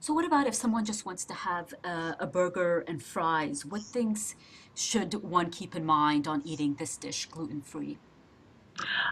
So what about if someone just wants to have a burger and fries? What things should one keep in mind on eating this dish gluten-free?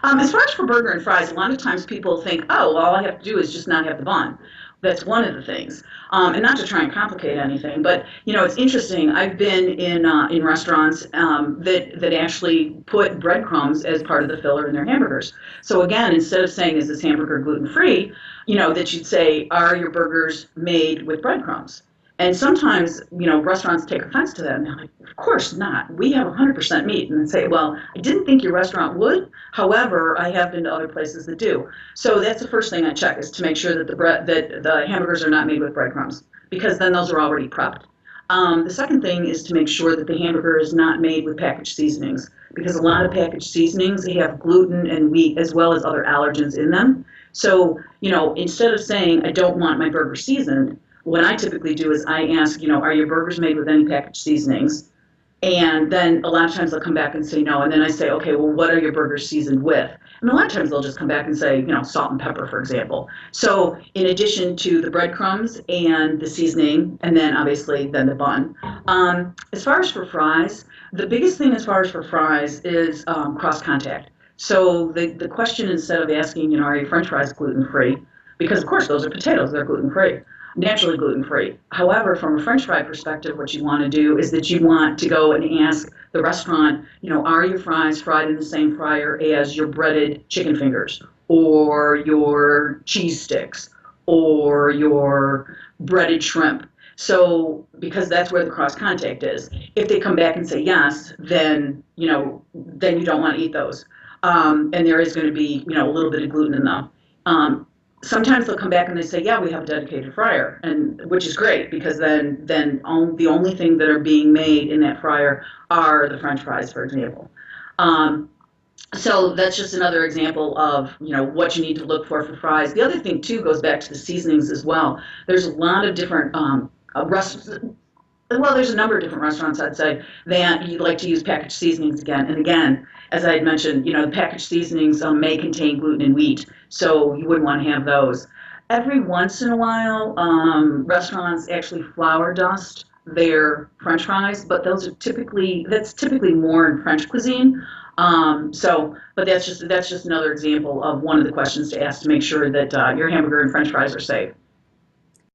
As far as for burger and fries, a lot of times people think, oh, well, all I have to do is just not have the bun. That's one of the things, and not to try and complicate anything, but it's interesting. I've been in restaurants that actually put breadcrumbs as part of the filler in their hamburgers. So again, instead of saying is this hamburger gluten free, that you'd say, are your burgers made with breadcrumbs? And sometimes, restaurants take offense to that, and they're like, of course not. We have 100% meat. And they say, well, I didn't think your restaurant would. However, I have been to other places that do. So that's the first thing I check is to make sure that the hamburgers are not made with breadcrumbs, because then those are already prepped. The second thing is to make sure that the hamburger is not made with packaged seasonings, because a lot of packaged seasonings have gluten and wheat as well as other allergens in them. So, instead of saying I don't want my burger seasoned, what I typically do is I ask, are your burgers made with any packaged seasonings? And then a lot of times they'll come back and say no. And then I say, okay, well, what are your burgers seasoned with? And a lot of times they'll just come back and say, salt and pepper, for example. So in addition to the breadcrumbs and the seasoning, and then obviously then the bun. As far as for fries, the biggest thing as far as for fries is cross contact. So the question, instead of asking, are your French fries gluten free? Because of course those are potatoes, they're gluten free, naturally gluten free. However, from a French fry perspective, what you want to do is that you want to go and ask the restaurant, are your fries fried in the same fryer as your breaded chicken fingers or your cheese sticks or your breaded shrimp? So, because that's where the cross contact is. If they come back and say yes, then then you don't want to eat those, and there is going to be a little bit of gluten in them. Sometimes they'll come back and they say, yeah, we have a dedicated fryer, and which is great, because the only thing that are being made in that fryer are the French fries, for example. Um, so that's just another example of what you need to look for fries. The other thing too goes back to the seasonings as well. There's a lot of different well, there's a number of different restaurants, I'd say, that you'd like to use packaged seasonings again and again. As I had mentioned, the packaged seasonings may contain gluten and wheat, so you wouldn't want to have those. Every once in a while, restaurants actually flour dust their French fries, but that's typically more in French cuisine. But that's just another example of one of the questions to ask to make sure that your hamburger and French fries are safe.